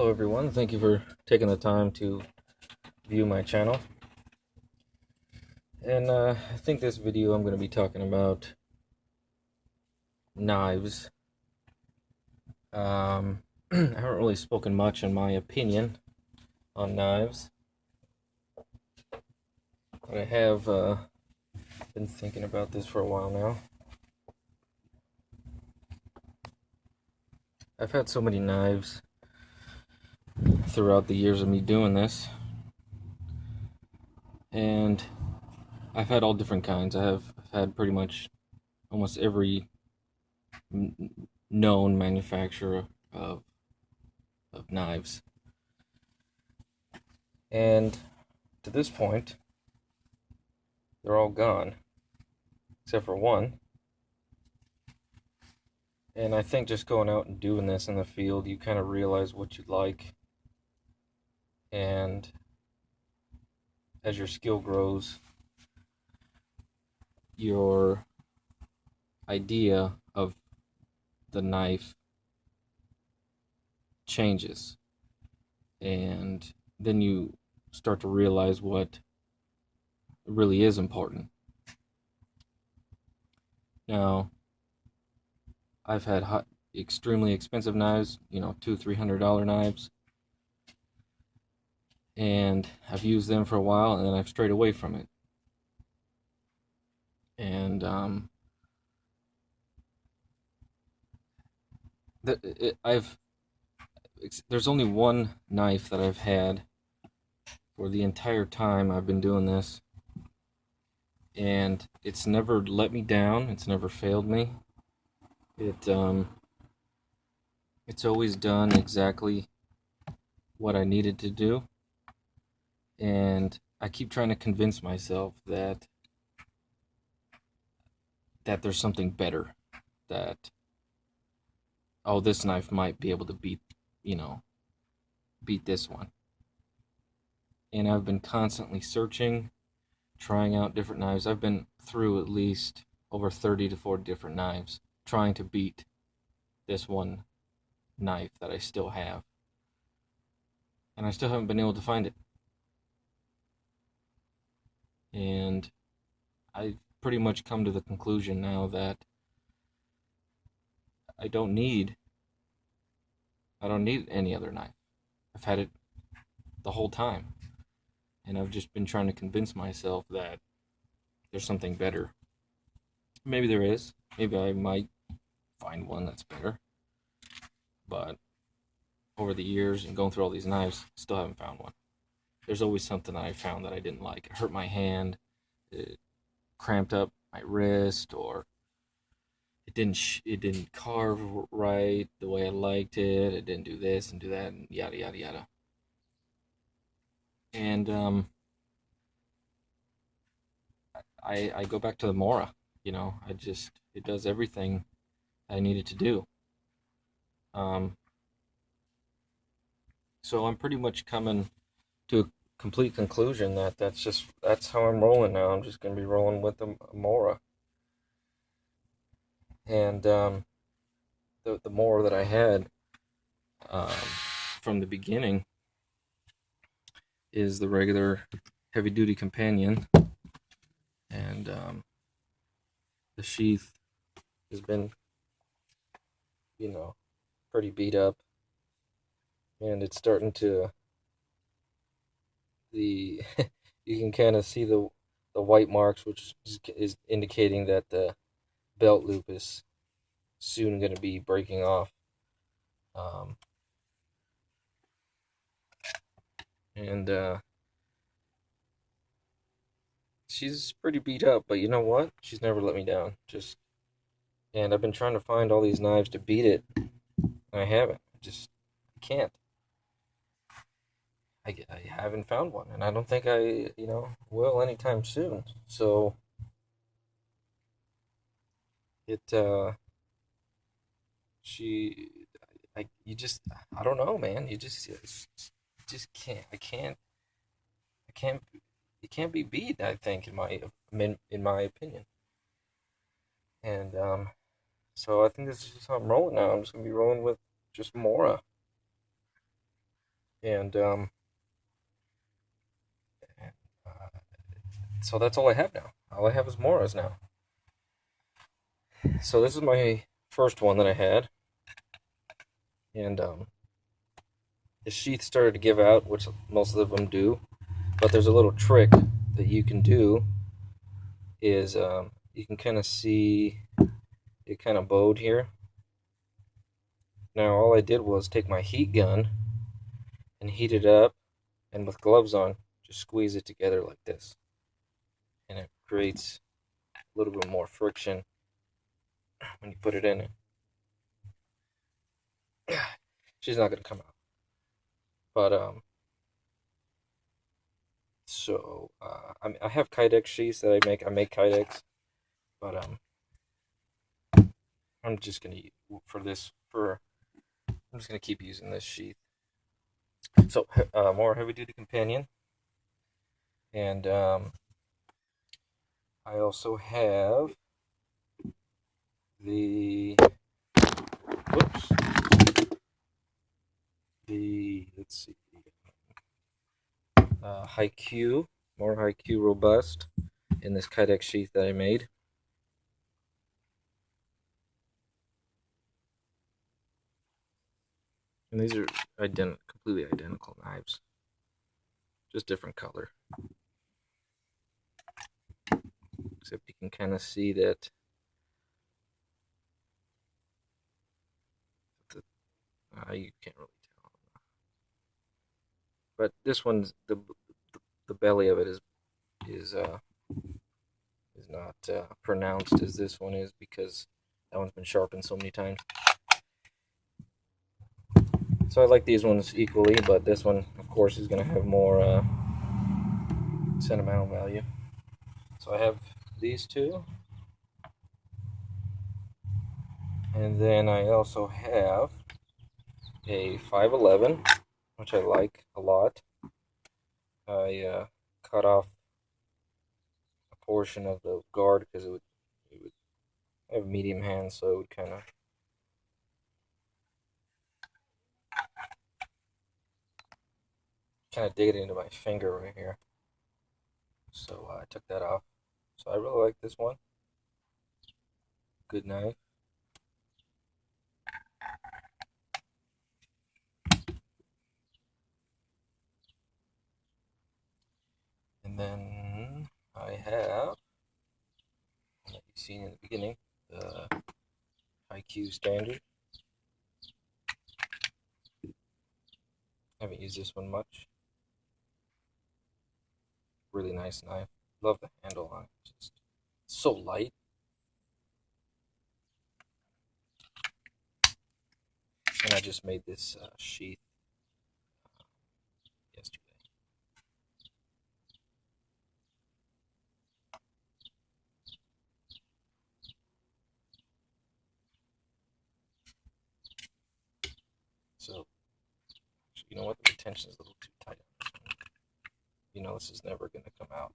Hello everyone, thank you for taking the time to view my channel. And I think this video I'm going to be talking about knives. I haven't really spoken much in my opinion on knives, but I have been thinking about this for a while now. I've had so many knives throughout the years of me doing this, and I've had all different kinds. I've had pretty much almost every known manufacturer of knives, and to this point they're all gone except for one. And I think just going out and doing this in the field, you kind of realize what you like, and as your skill grows, your idea of the knife changes, and then you start to realize what really is important. Now, I've had extremely expensive knives, $200-300 knives, and I've used them for a while, and then I've strayed away from it. And there's only one knife that I've had for the entire time I've been doing this, and it's never let me down. It's never failed me. It's always done exactly what I needed to do, and I keep trying to convince myself that there's something better, that this knife might be able to beat this one. And I've been constantly searching, trying out different knives. I've been through at least over 30 to 40 different knives trying to beat this one knife that I still have, and I still haven't been able to find it. And I've pretty much come to the conclusion now that I don't need any other knife. I've had it the whole time, and I've just been trying to convince myself that there's something better. Maybe there is. Maybe I might find one that's better. But over the years and going through all these knives, still haven't found one. There's always something that I found that I didn't like. It hurt my hand, it cramped up my wrist, or it didn't carve right the way I liked it. It didn't do this and do that, and yada yada yada. And I go back to the Mora. It does everything I needed to do. So I'm pretty much coming to a complete conclusion that that's how I'm rolling now. I'm just gonna be rolling with the Mora. And the Mora that I had um, from the beginning is the regular heavy duty companion, and the sheath has been pretty beat up, and it's starting to you can kind of see the white marks, which is indicating that the belt loop is soon going to be breaking off. And she's pretty beat up, but you know what? She's never let me down. And I've been trying to find all these knives to beat it, and I haven't. I can't. I haven't found one, and I don't think I will anytime soon. So it she I don't know, man. You just can't. I can't. It can't be beat. I think in my opinion. And so I think this is just how I'm rolling now. I'm just gonna be rolling with just Mora. And so that's all I have now. All I have is Moras now. So this is my first one that I had, and the sheath started to give out, which most of them do. But there's a little trick that you can do. Is you can kind of see it kind of bowed here. Now all I did was take my heat gun and heat it up, and with gloves on, just squeeze it together like this, and it creates a little bit more friction when you put it in. She's not gonna come out, but so I have Kydex sheaths that I make. I make Kydex, but I'm just gonna for this for I'm just gonna keep using this sheath. So more heavy duty companion, and I also have the whoops the let's see high Q, more high Q robust in this Kydex sheath that I made. And these are completely identical knives, just different color. Except you can kind of see that you can't really tell. But this one's the belly of it is not pronounced as this one is, because that one's been sharpened so many times. So I like these ones equally, but this one, of course, is going to have more sentimental value. So I have these two, and then I also have a 511, which I like a lot. I cut off a portion of the guard because it would I have medium hands, so it would kind of dig it into my finger right here. So I took that off. So I really like this one. Good knife. And then I have, like you've seen in the beginning, the IQ standard. Haven't used this one much. Really nice knife. Love the handle on it. Just so light. And I just made this sheath yesterday. So, you know what? The retention is a little too tight on this one. You know this is never going to come out.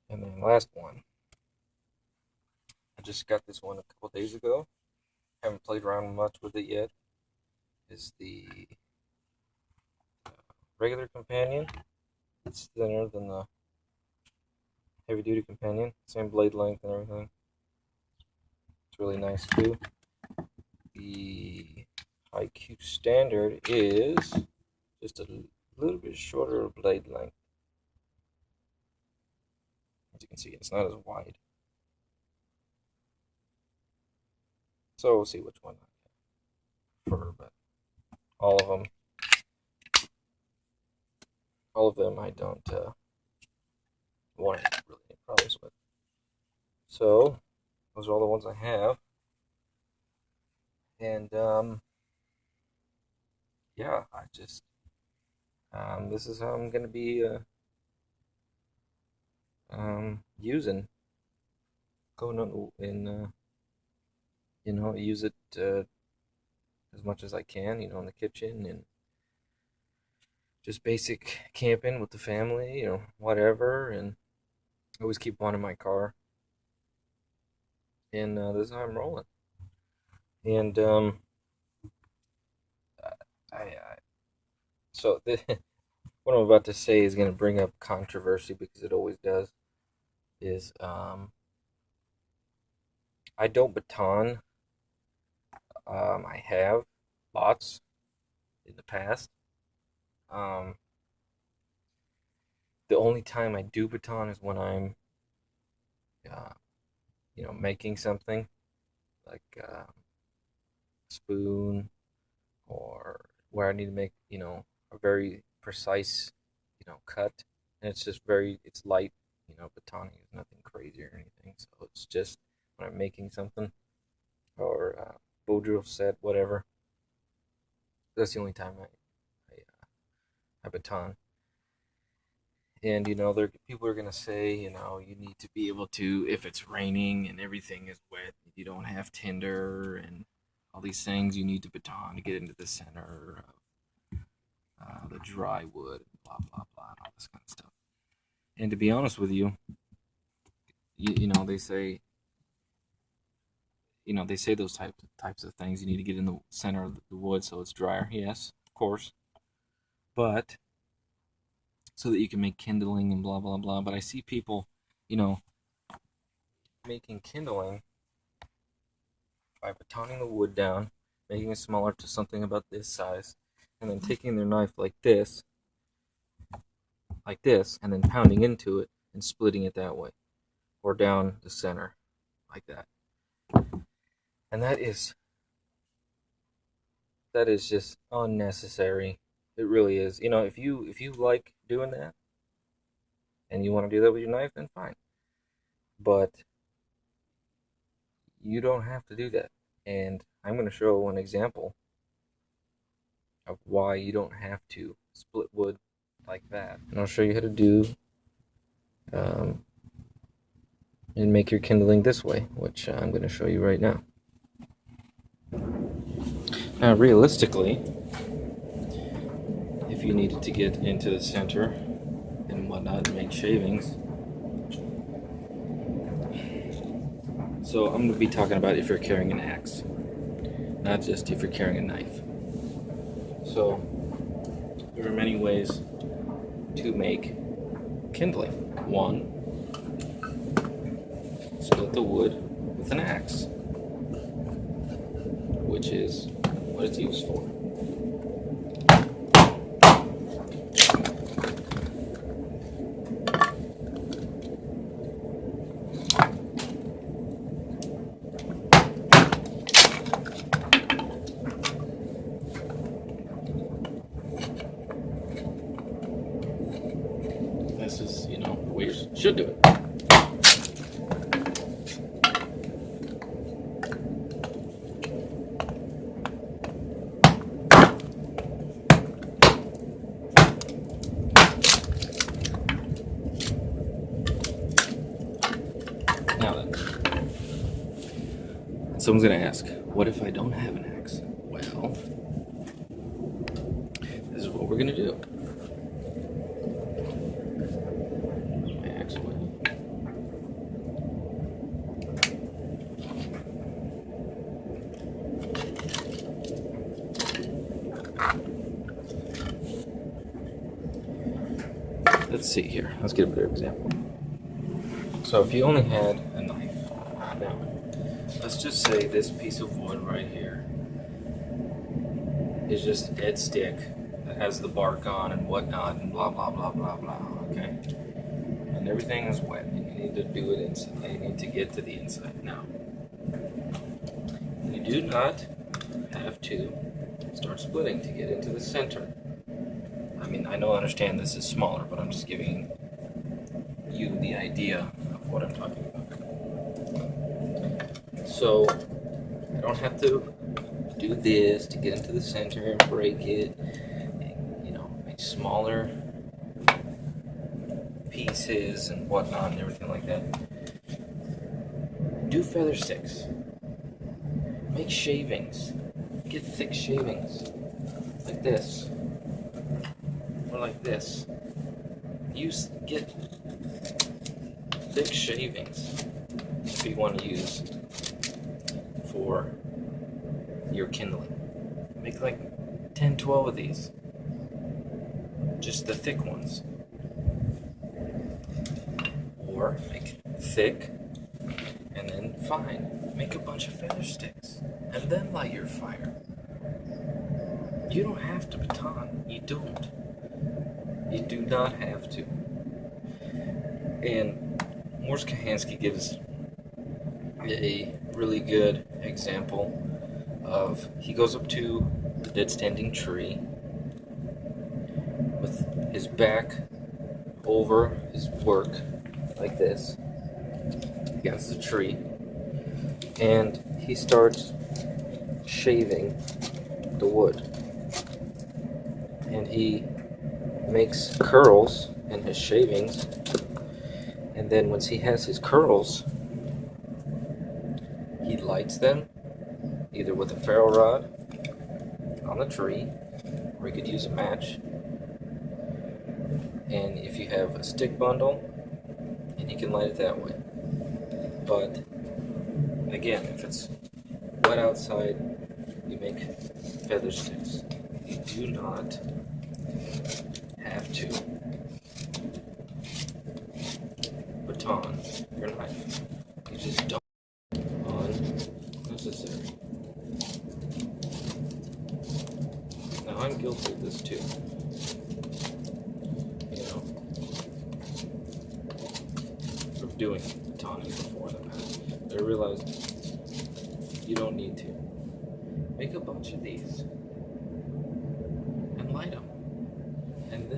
And then last one. I just got this one a couple days ago. Haven't played around much with it yet. Is the regular companion. It's thinner than the heavy duty companion. Same blade length and everything. It's really nice too. The IQ standard is just a little bit shorter blade length. As you can see, it's not as wide. So we'll see which one I prefer, but all of them I don't want really any problems with. So those are all the ones I have. And yeah, I just this is how I'm gonna be using going in use it as much as I can, in the kitchen and just basic camping with the family, whatever, and always keep one in my car. And this is how I'm rolling. And so what I'm about to say is going to bring up controversy because it always does. Is I don't baton. I have lots in the past. Um, the only time I do baton is when I'm, uh, making something like a spoon, or where I need to make, a very precise, cut. And it's just it's light, batoning is nothing crazy or anything. So it's just when I'm making something, or bow drill set, whatever. That's the only time I baton. And there people are gonna say, you need to be able to, if it's raining and everything is wet, you don't have tinder and all these things, you need to baton to get into the center of the dry wood, blah blah blah, and all this kind of stuff. And to be honest with you, they say, those types of things. You need to get in the center of the wood so it's drier. Yes, of course, but so that you can make kindling and blah blah blah. But I see people, making kindling by batoning the wood down, making it smaller to something about this size, and then taking their knife like this, and then pounding into it and splitting it that way, or down the center, like that. And that is just unnecessary. It really is. If you like doing that and you want to do that with your knife, then fine. But you don't have to do that. And I'm going to show an example of why you don't have to split wood like that. And I'll show you how to do and make your kindling this way, which I'm going to show you right now. Now, realistically, if you needed to get into the center and whatnot and make shavings, so I'm going to be talking about if you're carrying an axe, not just if you're carrying a knife. So there are many ways to make kindling. One, split the wood with an axe, which is what it's used for. This is, the way you should do it. Now then, someone's going to ask, what if I don't have an axe? Well, this is what we're going to do. My axe away. Let's see here. Let's get a better example. So if you only had a knife, now, let's just say this piece of wood right here is just a dead stick that has the bark on and whatnot and blah blah blah blah blah, okay? And everything is wet and you need to do it inside. You need to get to the inside. Now, you do not have to start splitting to get into the center. I mean, I understand this is smaller, but I'm just giving you the idea of what I'm talking about. So, I don't have to do this to get into the center and break it, and, make smaller pieces and whatnot and everything like that. Do feather sticks. Make shavings. Get thick shavings. Like this. Or like this. Get thick shavings if you want to use for your kindling. Make like 10, 12 of these. Just the thick ones. Or make thick and then fine. Make a bunch of feather sticks and then light your fire. You don't have to baton. You don't. You do not have to. And Morse Kahansky gives a really good example of, he goes up to the dead standing tree with his back over his work like this against the tree, and he starts shaving the wood, and he makes curls in his shavings, and then once he has his curls, he lights them either with a ferro rod on the tree, or he could use a match. And if you have a stick bundle, and you can light it that way. But again, if it's wet outside, you make feather sticks. You do not have to baton your knife. You just don't unnecessary. Now I'm guilty of this too. You know, of doing batoning before the past. I realized you don't need to. Make a bunch of these and light them, and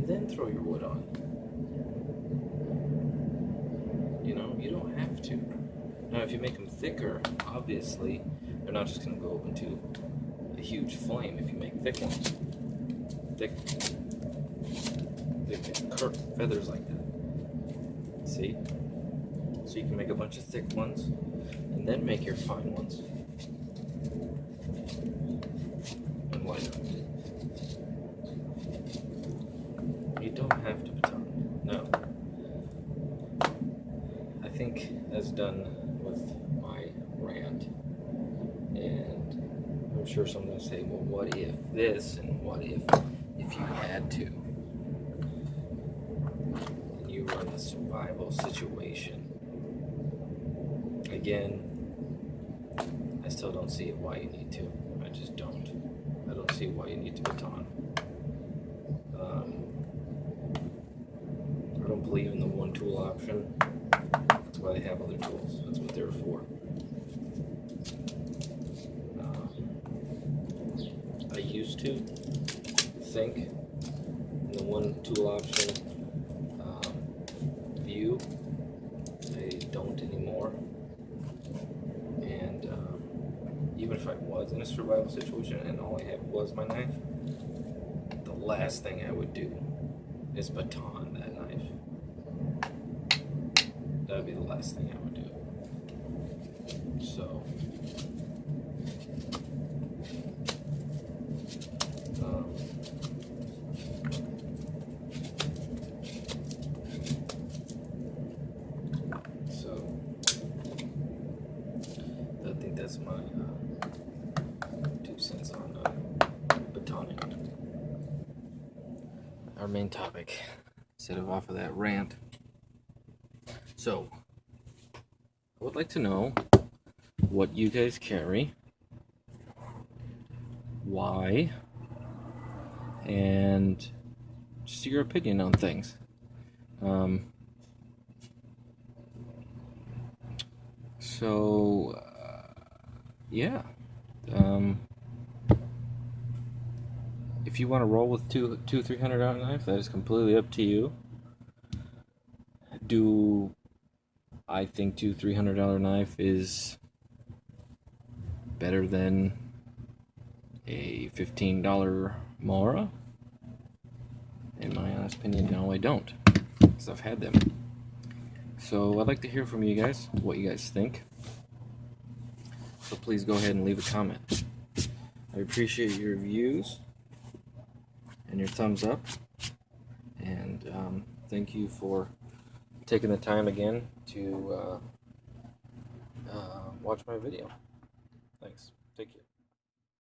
then throw your wood on. You know, you don't have to. Now, if you make them thicker, obviously they're not just going to go into a huge flame. If you make thick ones, thick feathers like that. See? So you can make a bunch of thick ones, and then make your fine ones. And light them. You don't have to baton. No. I think that's done with my rant. And I'm sure someone's going to say, well, what if this, and what if you had to? And you run a survival situation. Again, I still don't see why you need to. I just don't. I don't see why you need to baton. I don't believe in the one tool option. That's why they have other tools. That's what they're for. I used to think in the one tool option view. I don't anymore. And even if I was in a survival situation and all I had was my knife, the last thing I would do is baton that knife. That would be the last thing I would do. So, I think that's my 2 cents on batoning. Our main topic, instead of off of that rant. So, I would like to know what you guys carry, why, and just your opinion on things. Yeah. If you want to roll with two $300 knife, that is completely up to you. Do I think two $300 knife is better than a $15 Mora? In my honest opinion, no, I don't, because I've had them. So I'd like to hear from you guys, what you guys think. So please go ahead and leave a comment. I appreciate your views and your thumbs up, and thank you for taking the time again to watch my video. Thanks.